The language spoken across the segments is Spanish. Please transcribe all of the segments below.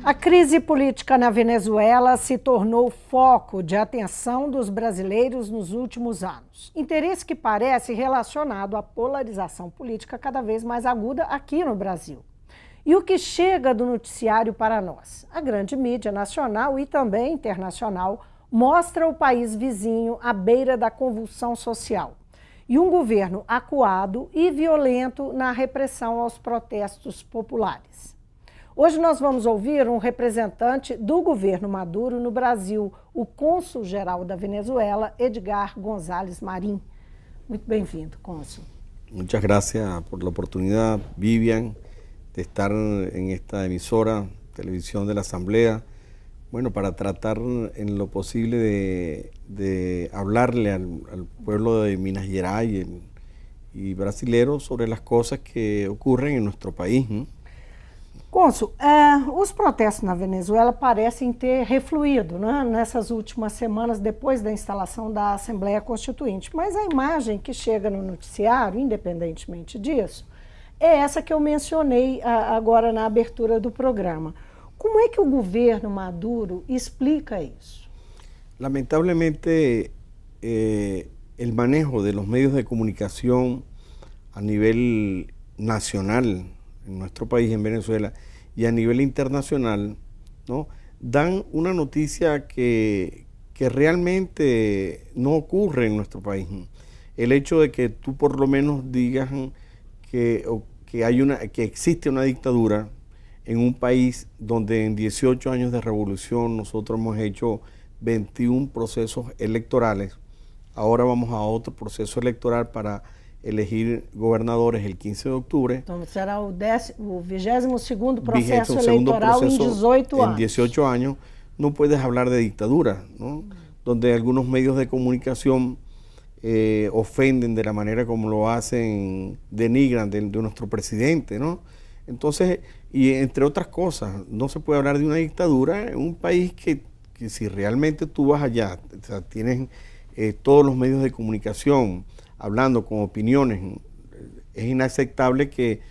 A crise política na Venezuela se tornou foco de atenção dos brasileiros nos últimos anos. Interesse que parece relacionado à polarização política cada vez mais aguda aqui no Brasil. E o que chega do noticiário para nós? A grande mídia nacional e também internacional mostra o país vizinho à beira da convulsão social. E um governo acuado e violento na repressão aos protestos populares. Hoje nós vamos ouvir um representante do governo Maduro no Brasil, o cônsul-geral da Venezuela, Edgar González Marín. Muito bem-vindo, cônsul. Muchas gracias por la oportunidad, Vivian, de estar en esta emisora, televisión de la Asamblea, bueno, para tratar en lo posible de hablarle al pueblo de Minas Gerais y brasilero sobre las cosas que ocurren en nuestro país, ¿no? Cônsul, os protestos na Venezuela parecem ter refluído, né, nessas últimas semanas depois da instalação da Assembleia Constituinte, mas a imagem que chega no noticiário, independentemente disso, é essa que eu mencionei agora na abertura do programa. Como é que o governo Maduro explica isso? Lamentablemente, el manejo de los medios de comunicación a nivel nacional en nuestro país, en Venezuela, y a nivel internacional, ¿no?, dan una noticia que realmente no ocurre en nuestro país. El hecho de que tú por lo menos digas que existe una dictadura en un país donde en 18 años de revolución nosotros hemos hecho 21 procesos electorales. Ahora vamos a otro proceso electoral para elegir gobernadores el 15 de octubre. Então será o 22º proceso eleitoral en 18 años. En 18 años no puedes hablar de dictadura, ¿no? Donde algunos medios de comunicación ofenden de la manera como lo hacen, denigran de nuestro presidente, ¿no? Entonces, y entre otras cosas, no se puede hablar de una dictadura en un país que si realmente tú vas allá, o sea, tienes todos los medios de comunicación hablando con opiniones, es inaceptable que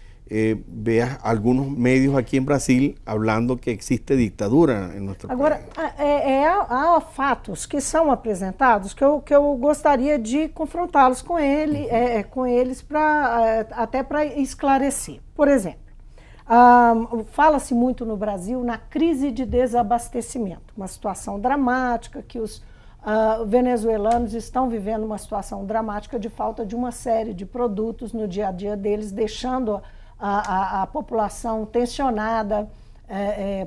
veas algunos medios aqui em Brasil hablando que existe ditadura em nosso país. Agora, há fatos que são apresentados que eu gostaria de confrontá-los com eles até para esclarecer. Por exemplo, fala-se muito no Brasil na crise de desabastecimento, uma situação dramática que os venezuelanos estão vivendo uma situação dramática de falta de uma série de produtos no dia a dia deles, deixando a população tensionada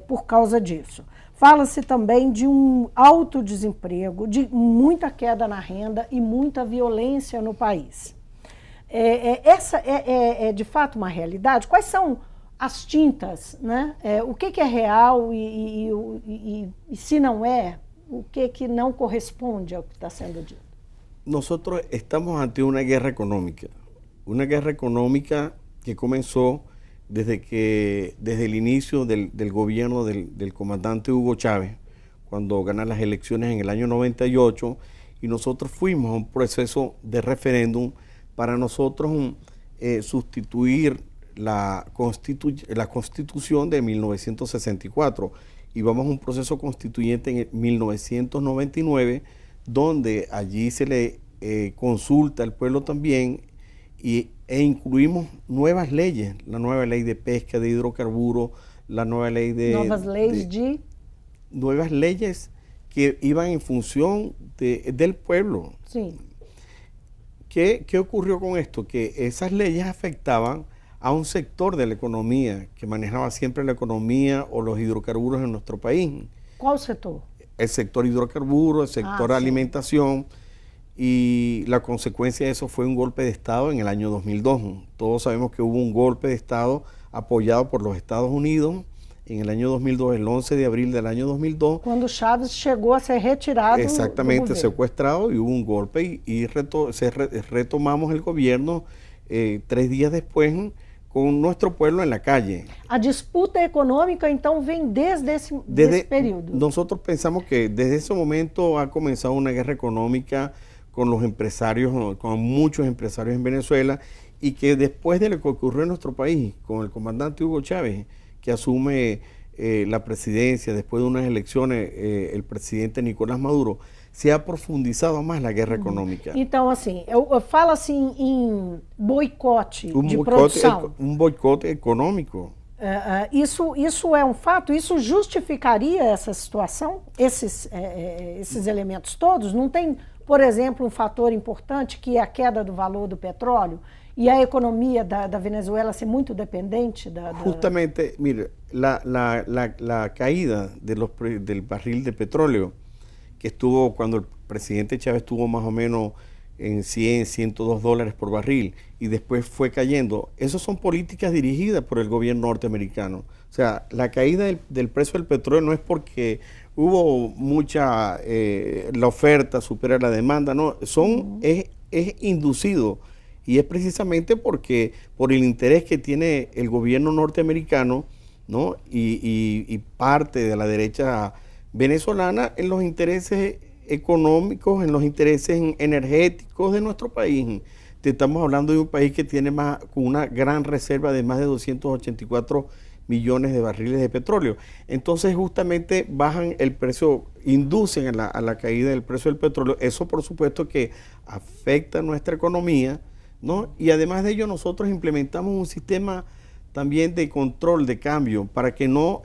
por causa disso. Fala-se também de um alto desemprego, de muita queda na renda e muita violência no país. Essa é de fato uma realidade? Quais são as tintas, né? O que é real e se não é, o que não corresponde ao que está sendo dito? Nosotros estamos ante una guerra económica que comenzó desde el inicio del gobierno del comandante Hugo Chávez, cuando gana las elecciones en el año 98, y nosotros fuimos a un proceso de referéndum para nosotros sustituir la Constitución de 1964. Y vamos a un proceso constituyente en 1999, donde allí se le consulta al pueblo también e incluimos nuevas leyes, la nueva ley de pesca, de hidrocarburos, la nueva ley de... Nuevas leyes que iban en función del pueblo. Sí. ¿Qué ocurrió con esto? Que esas leyes afectaban a un sector de la economía que manejaba siempre la economía o los hidrocarburos en nuestro país. ¿Cuál sector? El sector hidrocarburos, el sector alimentación, y la consecuencia de eso fue un golpe de Estado en el año 2002. Todos sabemos que hubo un golpe de Estado apoyado por los Estados Unidos en el año 2002, el 11 de abril del año 2002. Cuando Chávez llegó a ser retirado. Exactamente, secuestrado, y hubo un golpe y retomamos el gobierno 3 días después con nuestro pueblo en la calle. A disputa econômica, então, vem desde esse período. Nosotros pensamos que desde ese momento ha comenzado una guerra económica con los empresarios, con muchos empresarios en Venezuela, y que después de lo que ocurrió en nuestro país, con el comandante Hugo Chávez, que asume la presidencia, después de unas elecciones, el presidente Nicolás Maduro, se ha profundizado más la guerra econômica. Então, assim, fala-se em boicote de produção. Boicote econômico. Isso é um fato? Isso justificaria essa situação? Esses elementos todos? Não tem, por exemplo, um fator importante que é a queda do valor do petróleo e a economia da Venezuela ser muito dependente Justamente, mire, la caída del barril de petróleo que estuvo cuando el presidente Chávez estuvo más o menos en 100, 102 dólares por barril y después fue cayendo. Esas son políticas dirigidas por el gobierno norteamericano. O sea, la caída del precio del petróleo no es porque hubo mucha, la oferta supera la demanda, no, es inducido y es precisamente porque por el interés que tiene el gobierno norteamericano, ¿no? y parte de la derecha venezolana en los intereses económicos, en los intereses energéticos de nuestro país. Estamos hablando de un país que tiene con una gran reserva de más de 284 millones de barriles de petróleo. Entonces justamente bajan el precio, inducen a la caída del precio del petróleo. Eso por supuesto que afecta a nuestra economía, ¿no? Y además de ello nosotros implementamos un sistema también de control de cambio para que no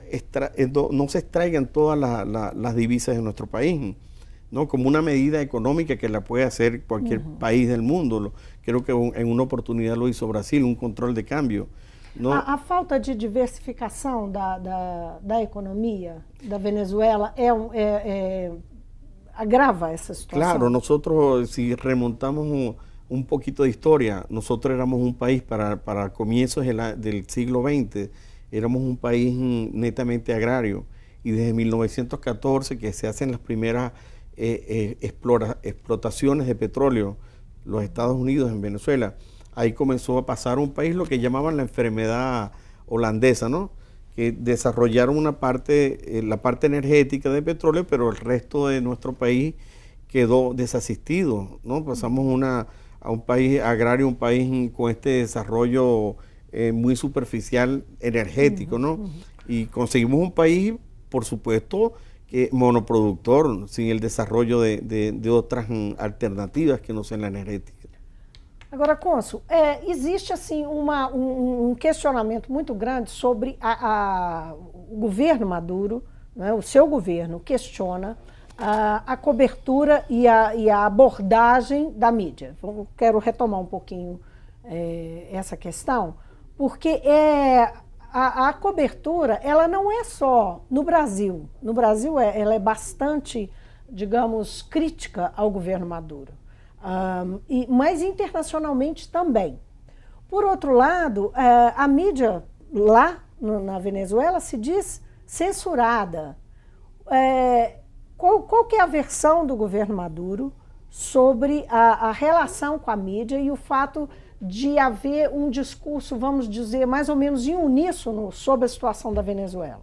se extraigan todas las divisas de nuestro país, ¿no? Como una medida económica que la puede hacer cualquier país del mundo. Creo que en una oportunidad lo hizo Brasil, un control de cambio, ¿no? A falta de diversificação da economia da Venezuela agrava essa situação? Claro, nosotros si remontamos un poquito de historia, nosotros éramos un país para comienzos del siglo XX, éramos un país netamente agrario y desde 1914 que se hacen las primeras explotaciones de petróleo, los Estados Unidos en Venezuela, ahí comenzó a pasar un país lo que llamaban la enfermedad holandesa, ¿no? Que desarrollaron la parte energética de petróleo, pero el resto de nuestro país quedó desasistido, ¿no? Pasamos a un país agrario, un país con este desarrollo muy superficial energético, ¿no? Y conseguimos un país, por supuesto, que monoproductor, sin el desarrollo de otras alternativas que no sean la energética. Agora, Cônsul, existe assim questionamento muito grande sobre o governo Maduro, né, o seu governo questiona a cobertura e a abordagem da mídia. Quero retomar um pouquinho essa questão, porque a cobertura ela não é só no Brasil. No Brasil ela é bastante, digamos, crítica ao governo Maduro, mas internacionalmente também. Por outro lado, a mídia lá na Venezuela se diz censurada. Qual que é a versão do governo Maduro sobre a relação com a mídia e o fato de haver um discurso, vamos dizer, mais ou menos em uníssono sobre a situação da Venezuela,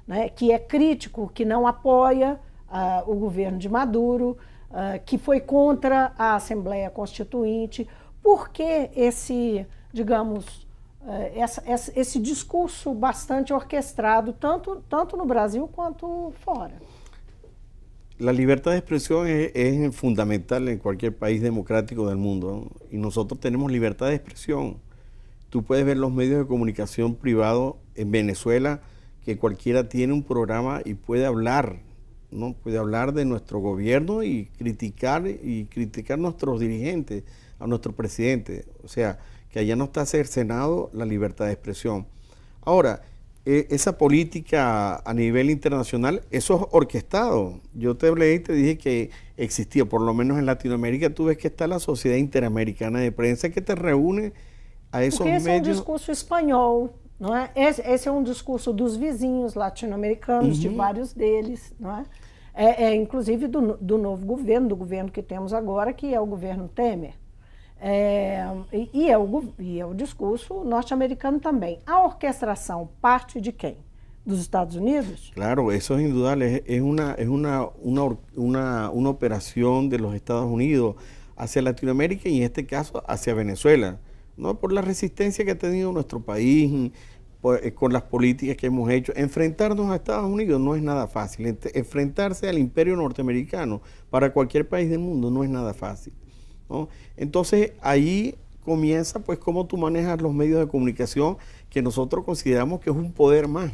né? Que é crítico, que não apoia o governo de Maduro, que foi contra a Assembleia Constituinte? Por que esse, digamos, esse discurso bastante orquestrado, tanto no Brasil quanto fora? La libertad de expresión es fundamental en cualquier país democrático del mundo, ¿no? Y nosotros tenemos libertad de expresión. Tú puedes ver los medios de comunicación privados en Venezuela, que cualquiera tiene un programa y puede hablar, ¿no? Puede hablar de nuestro gobierno y criticar a nuestros dirigentes, a nuestro presidente. O sea, que allá no está cercenado la libertad de expresión. Ahora, esa política a nivel internacional, eso es orquestado. Yo te hablé y te dije que existía, por lo menos en Latinoamérica, tú ves que está la Sociedad Interamericana de Prensa que te reúne a esos medios. Porque esse é um discurso espanhol, não é? Esse é um discurso dos vizinhos latino-americanos, de vários deles, não é? Inclusive do novo governo, do governo que temos agora, que é o governo Temer. E é o discurso norte-americano também. A orquestração parte de quem? Dos Estados Unidos? Claro, eso es indudable. Es una operación de los Estados Unidos hacia Latinoamérica y en este caso hacia Venezuela, ¿no? Por la resistencia que ha tenido nuestro país, con las políticas que hemos hecho. Enfrentarnos a Estados Unidos no es nada fácil. Enfrentarse al imperio norteamericano para cualquier país del mundo no es nada fácil, ¿no? Entonces ahí comienza pues cómo tú manejas los medios de comunicación, que nosotros consideramos que es un poder más,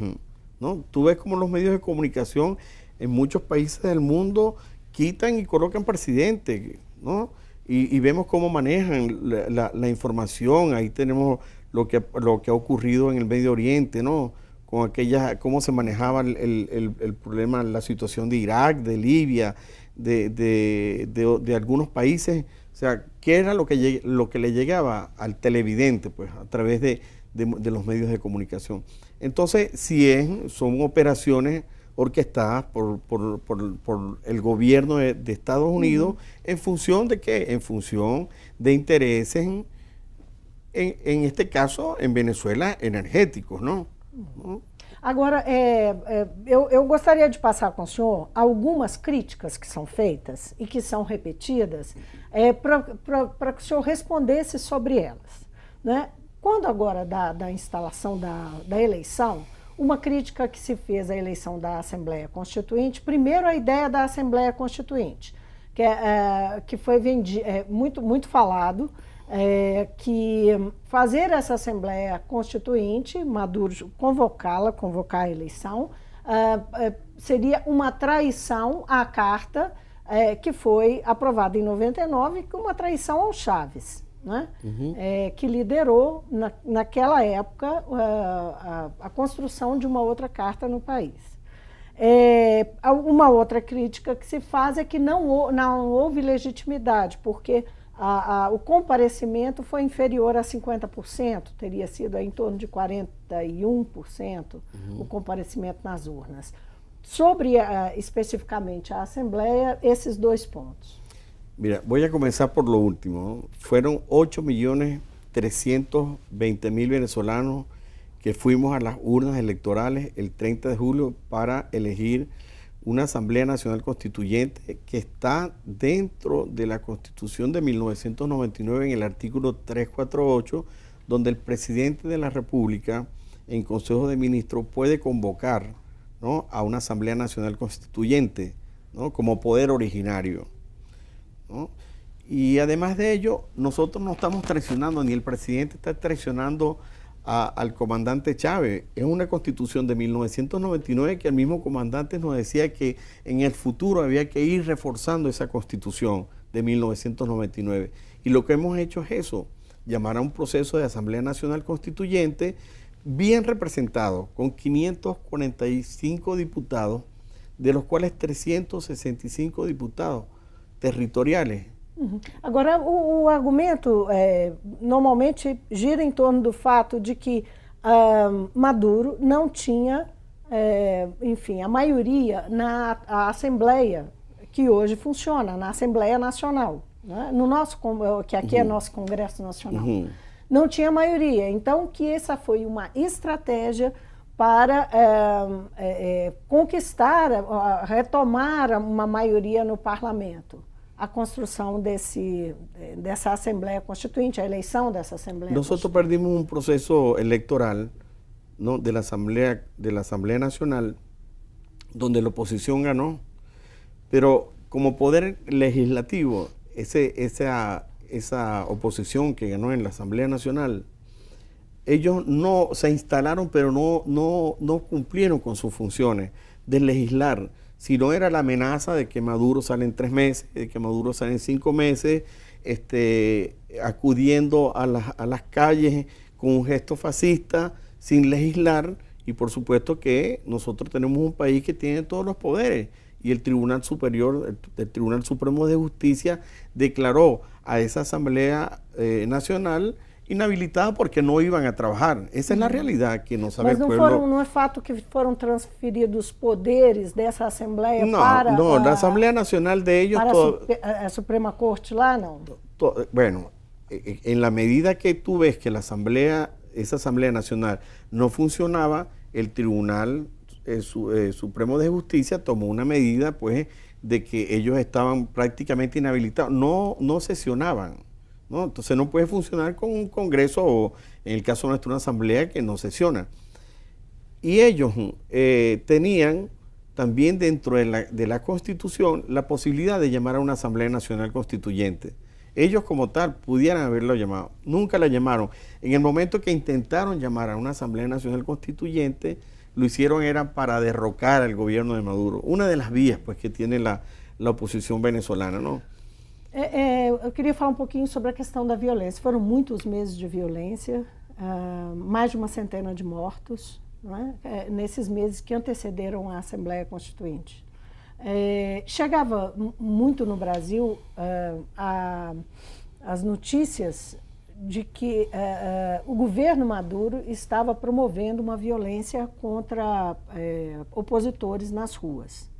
¿no? Tú ves cómo los medios de comunicación en muchos países del mundo quitan y colocan presidentes, ¿no? Y vemos cómo manejan la información. Ahí tenemos lo que ha ocurrido en el Medio Oriente, ¿no? Con cómo se manejaba el problema, la situación de Irak, de Libia, de algunos países. O sea, ¿qué era lo que le llegaba al televidente, pues, a través de los medios de comunicación? Entonces, son operaciones orquestadas por el gobierno de Estados Unidos. ¿En función de qué? En función de intereses, en este caso, en Venezuela, energéticos, ¿no? Agora, eu gostaria de passar com o senhor algumas críticas que são feitas e que são repetidas, para que o senhor respondesse sobre elas, né? Quando agora da instalação da eleição, uma crítica que se fez à eleição da Assembleia Constituinte, primeiro a ideia da Assembleia Constituinte, que foi muito falado, que fazer essa Assembleia Constituinte, Maduro convocar a eleição, seria uma traição à Carta que foi aprovada em 99, que uma traição ao Chaves, né? Que liderou naquela época a construção de uma outra carta no país. Uma outra crítica que se faz é que não houve legitimidade, porque o comparecimento foi inferior a 50%, teria sido em torno de 41% o comparecimento nas urnas. Sobre especificamente a Assembleia, esses dois pontos. Mira, voy a comenzar por lo último, ¿no? Fueron 8.320.000 venezolanos que fuimos a las urnas electorales el 30 de julio para elegir una Asamblea Nacional Constituyente que está dentro de la Constitución de 1999 en el artículo 348, donde el presidente de la República en Consejo de Ministros puede convocar, ¿no?, a una Asamblea Nacional Constituyente, ¿no?, como poder originario, ¿no? Y además de ello, nosotros no estamos traicionando, ni el presidente está traicionando al comandante Chávez. Es una constitución de 1999 que el mismo comandante nos decía que en el futuro había que ir reforzando esa constitución de 1999. Y lo que hemos hecho es eso, llamar a un proceso de Asamblea Nacional Constituyente bien representado, con 545 diputados, de los cuales 365 diputados territoriales. Agora, o argumento normalmente gira em torno do fato de que Maduro não tinha, enfim, a maioria na Assembleia que hoje funciona, na Assembleia Nacional, né? No nosso, que aqui é nosso Congresso Nacional. Não tinha maioria, então que essa foi uma estratégia para conquistar, retomar uma maioria no parlamento. A construção dessa Assembleia Constituinte, a eleição dessa Assembleia Nosotros perdimos un proceso electoral, ¿no?, de la Asamblea Nacional, donde la oposición ganó, pero como poder legislativo, esa oposición que ganó en la Asamblea Nacional, ellos no se instalaron, pero no cumplieron con sus funciones de legislar. Si no era la amenaza de que Maduro sale en 3 meses, de que Maduro sale en 5 meses, acudiendo a las calles con un gesto fascista, sin legislar. Y por supuesto que nosotros tenemos un país que tiene todos los poderes, y el Tribunal Superior, el Tribunal Supremo de Justicia, declaró a esa Asamblea Nacional inhabilitada porque no iban a trabajar. Essa é a realidade que não sabe Mas não é fato que foram transferidos poderes dessa Assembleia para... Não, da Assembleia Nacional de ellos... Para a Suprema Corte lá, não? Bueno, en la medida que tú ves que esa Asamblea Nacional no funcionaba, el Tribunal Supremo de Justicia tomó una medida, pues, de que ellos estaban prácticamente inhabilitados, no sesionaban, ¿no? Entonces no puede funcionar con un Congreso o, en el caso nuestro, una Asamblea que no sesiona. Y ellos tenían también dentro de la Constitución la posibilidad de llamar a una Asamblea Nacional Constituyente. Ellos como tal pudieran haberlo llamado, nunca la llamaron. En el momento que intentaron llamar a una Asamblea Nacional Constituyente, lo hicieron era para derrocar al gobierno de Maduro. Una de las vías pues, que tiene la oposição venezolana, não? Eu queria falar um pouquinho sobre a questão da violência. Foram muitos meses de violência, mais de uma centena de mortos, não é? Nesses meses que antecederam a Assembleia Constituinte. Chegava muito no Brasil as notícias de que o governo Maduro estava promovendo uma violência contra opositores nas ruas.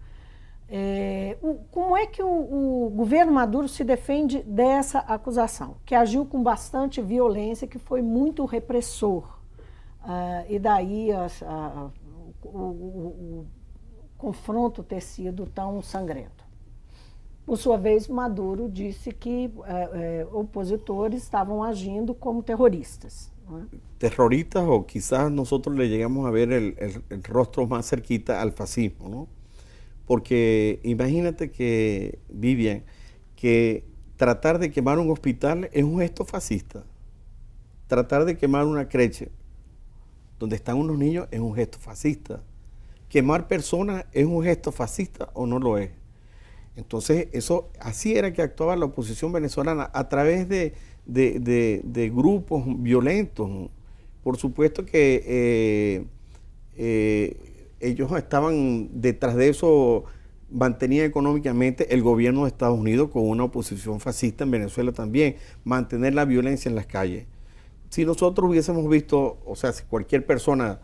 Como é que o governo Maduro se defende dessa acusação? Que agiu com bastante violência, que foi muito repressor. E daí o confronto ter sido tão sangrento. Por sua vez, Maduro disse que opositores estavam agindo como terroristas. ¿No? Terroristas, o quizás nosotros le llegamos a ver el rostro más cerquita al fascismo, ¿no? Porque imagínate que, Vivian, que tratar de quemar un hospital es un gesto fascista. Tratar de quemar una creche donde están unos niños es un gesto fascista. Quemar personas es un gesto fascista o no lo es. Entonces, así era que actuaba la oposición venezolana, a través de grupos violentos. Por supuesto que ellos estaban detrás de eso, mantenían económicamente el gobierno de Estados Unidos con una oposición fascista en Venezuela también, mantener la violencia en las calles. Si nosotros hubiésemos visto, o sea, si cualquier persona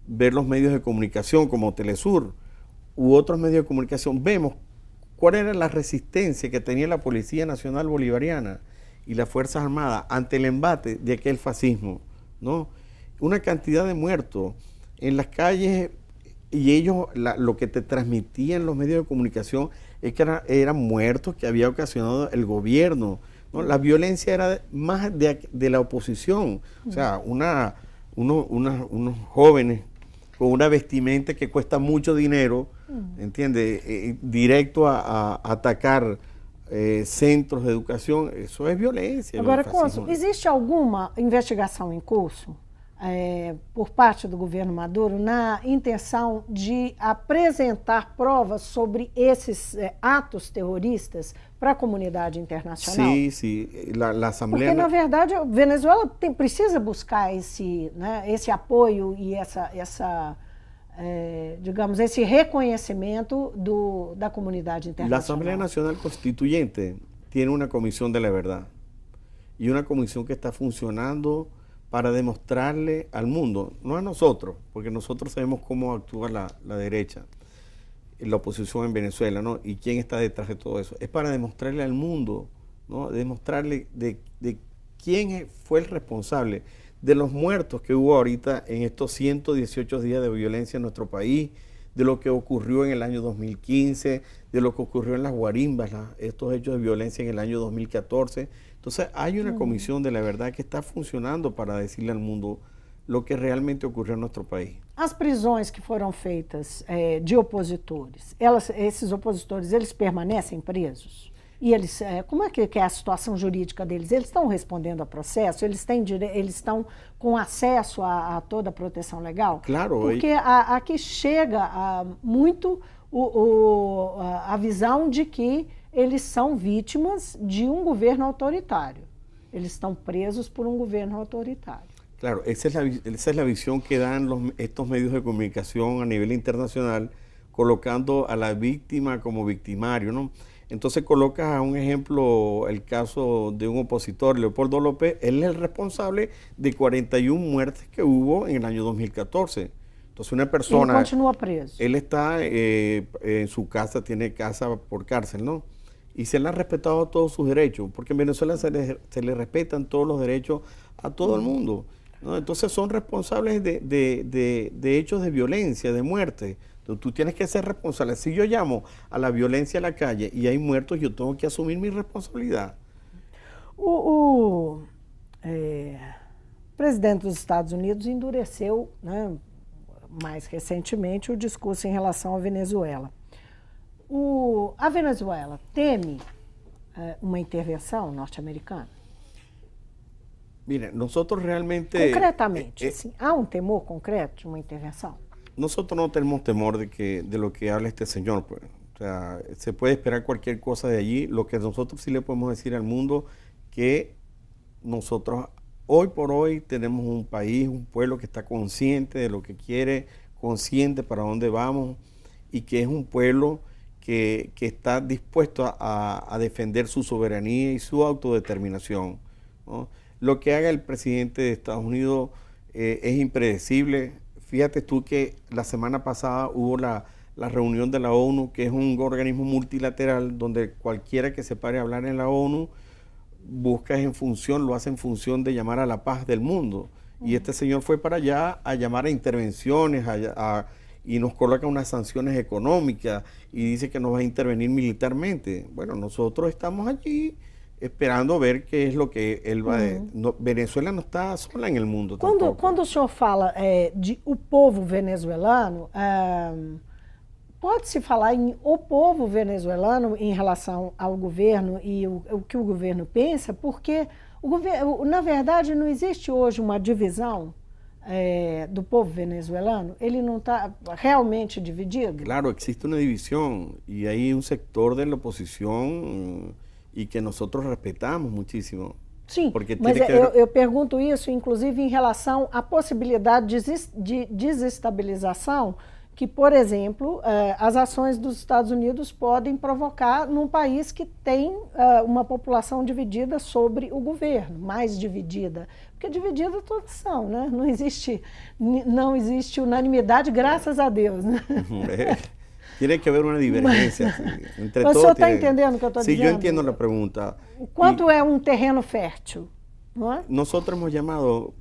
ver los medios de comunicación como Telesur u otros medios de comunicación, vemos cuál era la resistencia que tenía la Policía Nacional Bolivariana y las Fuerzas Armadas ante el embate de aquel fascismo, ¿no? Una cantidad de muertos en las calles, y ellos lo que te transmitían los medios de comunicación es que eran muertos que había ocasionado el gobierno, ¿no? La violencia era más de la oposición, o sea, unos jóvenes con una vestimenta que cuesta mucho dinero, ¿entiendes? Directo a atacar centros de educação, isso é violência. Agora, Consul, existe alguma investigação em curso por parte do governo Maduro na intenção de apresentar provas sobre esses atos terroristas para a comunidade internacional? Sim, sim. A Assembleia... Porque, na verdade, a Venezuela precisa buscar esse apoio e digamos, esse reconhecimento da comunidade internacional. A Assembleia Nacional Constituyente tem uma comissão de la verdade e uma comissão que está funcionando para demostrarle al mundo, no a nosotros, porque nosotros sabemos cómo actúa la derecha, la oposición en Venezuela, ¿no? Y quién está detrás de todo eso. Es para demostrarle al mundo, ¿no? Demostrarle de quién fue el responsable de los muertos que hubo ahorita en estos 118 días de violencia en nuestro país, de lo que ocurrió en el año 2015, de lo que ocurrió en las guarimbas, estos hechos de violencia en el año 2014. Entonces hay una comisión de la verdad que está funcionando para decirle al mundo lo que realmente ocurrió en nuestro país. As prisões que foram feitas de opositores, esses opositores, eles permanecem presos? E eles, como é que é a situação jurídica deles? Eles estão respondendo a processo? Eles estão com acesso a toda a proteção legal? Claro. Porque aqui chega muito a visão de que eles são vítimas de um governo autoritário. Eles estão presos por um governo autoritário. Claro, esa es la visión que dan estos medios de comunicación a nivel internacional, colocando a la víctima como victimario, ¿no? Entonces colocas a un ejemplo el caso de un opositor, Leopoldo López. Él es el responsable de 41 muertes que hubo en el año 2014. Entonces una persona... Él continúa preso. Él está en su casa, tiene casa por cárcel, ¿no? Y se le han respetado todos sus derechos, porque en Venezuela se le respetan todos los derechos a todo el mundo, ¿no? Entonces son responsables de hechos de violencia, de muerte. Entonces, tú tienes que ser responsable. Si yo llamo a la violencia a la calle y hay muertos, yo tengo que asumir mi responsabilidad. O presidente dos Estados Unidos endureceu, né, mais recentemente, o discurso em relação à Venezuela. A Venezuela teme uma intervenção norte-americana? Mira, nosotros realmente... Concretamente, assim, há um temor concreto de uma intervenção? Nosotros no tenemos temor de lo que habla este señor, pues. O sea, se puede esperar cualquier cosa de allí. Lo que nosotros sí le podemos decir al mundo, que nosotros hoy por hoy tenemos un país, un pueblo que está consciente de lo que quiere, consciente para dónde vamos, y que es un pueblo que está dispuesto a defender su soberanía y su autodeterminación, ¿no? Lo que haga el presidente de Estados Unidos es impredecible. Fíjate tú que la semana pasada hubo la reunión de la ONU, que es un organismo multilateral donde cualquiera que se pare a hablar en la ONU busca lo hace en función de llamar a la paz del mundo. Y este señor fue para allá a llamar a intervenciones y nos coloca unas sanciones económicas y dice que nos va a intervenir militarmente. Bueno, nosotros estamos allí esperando ver qué es lo que él va a... Venezuela no está sola en el mundo tampoco. Quando o senhor fala de o povo venezuelano, pode-se falar em o povo venezuelano em relação ao governo e o que o governo pensa, porque na verdade não existe hoje uma divisão do povo venezuelano. Ele não está realmente dividido? Claro, existe una división y hay un sector de la oposición y que nosotros respetamos muchísimo. Sim, porque mas tiene que eu pergunto isso, inclusive, em relação à possibilidade de desestabilização que, por exemplo, as ações dos Estados Unidos podem provocar num país que tem uma população dividida sobre o governo, mais dividida. Porque dividida todas são, né? Não existe unanimidade, graças a Deus, né? Tiene que haber una divergencia entre Mas o todos. senhor está entendendo o que eu estou dizendo? Sí, yo entiendo la pregunta. O quanto é um terreno fértil, não é? Nosotros hemos llamado,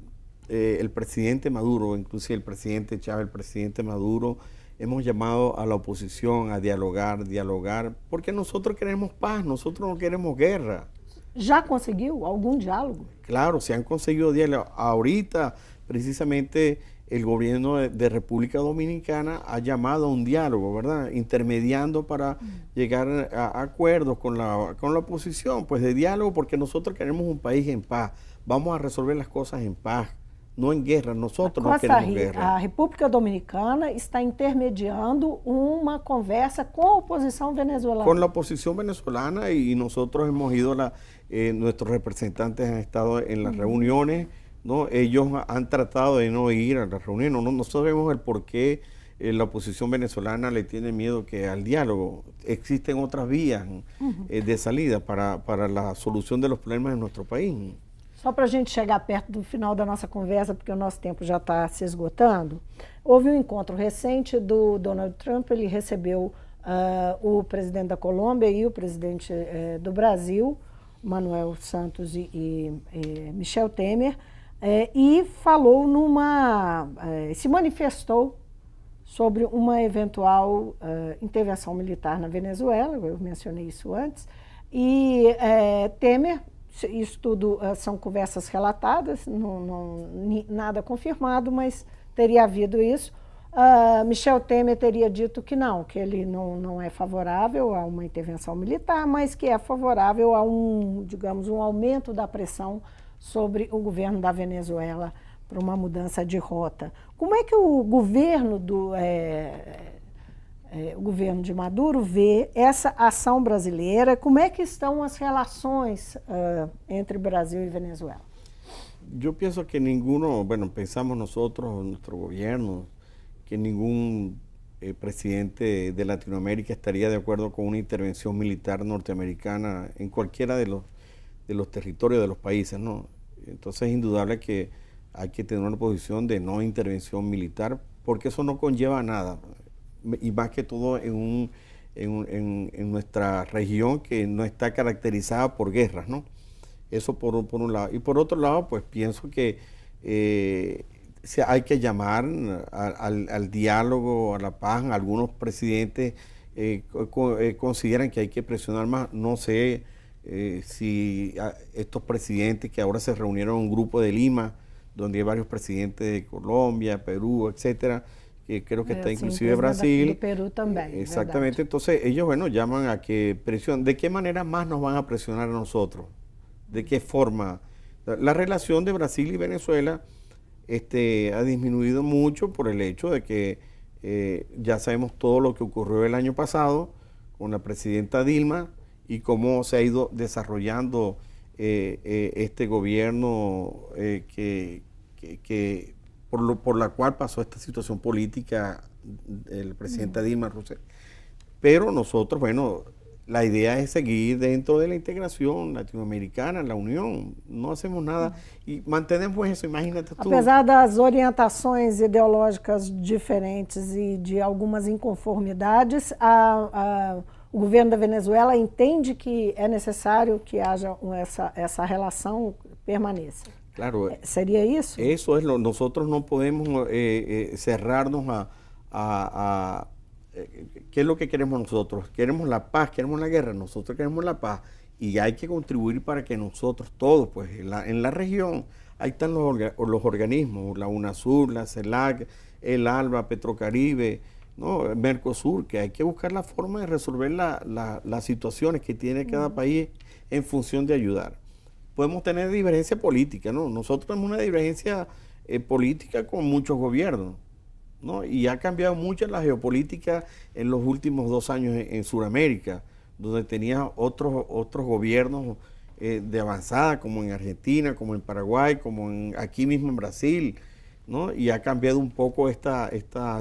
el presidente Maduro, inclusive el presidente Chávez, el presidente Maduro, hemos llamado a la oposición a dialogar, porque nosotros queremos paz, nosotros no queremos guerra. Já conseguiu algum diálogo? Claro, se han conseguido diálogo. Ahorita, precisamente, el gobierno de República Dominicana ha llamado a un diálogo, ¿verdad? Intermediando para llegar a acuerdos con la oposición, pues de diálogo, porque nosotros queremos un país en paz. Vamos a resolver las cosas en paz, no en guerra. Nosotros no queremos guerra. A República Dominicana está intermediando uma conversa com a oposição venezuelana. Con la oposición venezolana, y nosotros hemos ido, nuestros representantes han estado en las reuniones, ¿no? Ellos han tratado de no ir a las reuniones. No sabemos el por qué la oposición venezolana le tiene miedo al diálogo. Existen otras vías de salida para la solución de los problemas de nuestro país. Só para a gente chegar perto do final da nossa conversa, porque o nosso tempo já está se esgotando, houve um encontro recente do Donald Trump. Ele recebeu o presidente da Colômbia e o presidente do Brasil, Manuel Santos e Michel Temer, e falou se manifestou sobre uma eventual intervenção militar na Venezuela. Eu mencionei isso antes. E Temer, isso tudo são conversas relatadas, nada confirmado, mas teria havido isso. Michel Temer teria dito que não, que ele não é favorável a uma intervenção militar, mas que é favorável a digamos, um aumento da pressão sobre o governo da Venezuela para uma mudança de rota. Como é que o governo o governo de Maduro vê essa ação brasileira? Como é que estão as relações entre Brasil e Venezuela? Yo pienso que pensamos nosotros, nuestro gobierno, que ningún presidente de Latinoamérica estaría de acuerdo con una intervención militar norteamericana en cualquiera de los territorios de los países, ¿no? Entonces es indudable que hay que tener una posición de no intervención militar, porque eso no conlleva nada, y más que todo en nuestra región, que no está caracterizada por guerras, ¿no? Eso por un lado. Y por otro lado, pues pienso que hay que llamar al diálogo, a la paz. Algunos presidentes consideran que hay que presionar más. No sé si estos presidentes que ahora se reunieron en un grupo de Lima, donde hay varios presidentes de Colombia, Perú, etcétera, que creo que está sim, inclusive presidente Brasil. do Peru também. Exactamente, verdade. entonces ellos, bueno, llaman a que presionen. ¿De qué manera más nos van a presionar a nosotros? ¿De qué forma? La relación de Brasil y Venezuela ha disminuido mucho por el hecho de que ya sabemos todo lo que ocurrió el año pasado con la presidenta Dilma y cómo se ha ido desarrollando este gobierno que por la cual pasó esta situación política el presidente Dilma Rousseff. Pero nosotros, bueno, la idea es seguir dentro de la integración latinoamericana, la unión. No hacemos nada y mantenemos eso, imagínate tú. Apesar das orientações ideológicas diferentes e de algumas inconformidades, o governo da Venezuela entende que é necessário que haja essa relação permaneça. Claro. ¿Sería eso? Eso es nosotros no podemos cerrarnos ¿qué es lo que queremos nosotros? Queremos la paz, queremos la guerra, nosotros queremos la paz y hay que contribuir para que nosotros todos, pues en la región, ahí están los organismos, la UNASUR, la CELAC, el ALBA, Petrocaribe, ¿no? Mercosur, que hay que buscar la forma de resolver las situaciones que tiene cada país en función de ayudar. Podemos tener divergencia política, ¿no? Nosotros tenemos una divergencia política con muchos gobiernos, ¿no? Y ha cambiado mucho la geopolítica en los últimos 2 años en Sudamérica, donde tenía otros gobiernos de avanzada, como en Argentina, como en Paraguay, como aquí mismo en Brasil, ¿no? Y ha cambiado un poco esta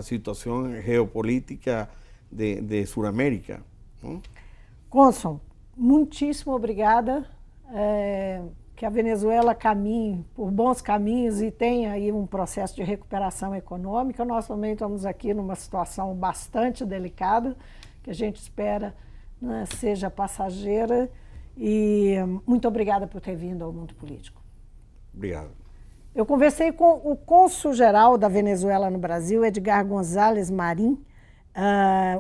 situación geopolítica de Sudamérica, ¿no? Cônsul, muitíssimo obrigada. Que a Venezuela caminhe por bons caminhos e tenha aí um processo de recuperação econômica. Nós também estamos aqui numa situação bastante delicada, que a gente espera, né, seja passageira. E muito obrigada por ter vindo ao Mundo Político. Obrigado. Eu conversei com o cônsul-geral da Venezuela no Brasil, Edgar González Marim.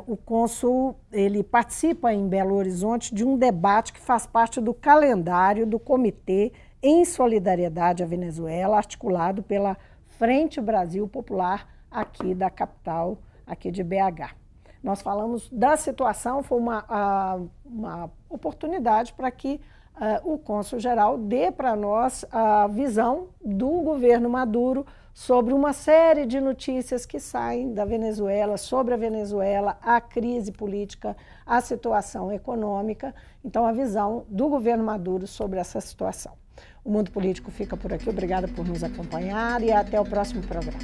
O cônsul, ele participa em Belo Horizonte de um debate que faz parte do calendário do Comitê em Solidariedade à Venezuela, articulado pela Frente Brasil Popular aqui da capital, aqui de BH. Nós falamos da situação, foi uma oportunidade para que o cônsul-geral dê para nós a visão do governo Maduro sobre uma série de notícias que saem da Venezuela, sobre a Venezuela, a crise política, a situação econômica. Então, a visão do governo Maduro sobre essa situação. O Mundo Político fica por aqui. Obrigada por nos acompanhar e até o próximo programa.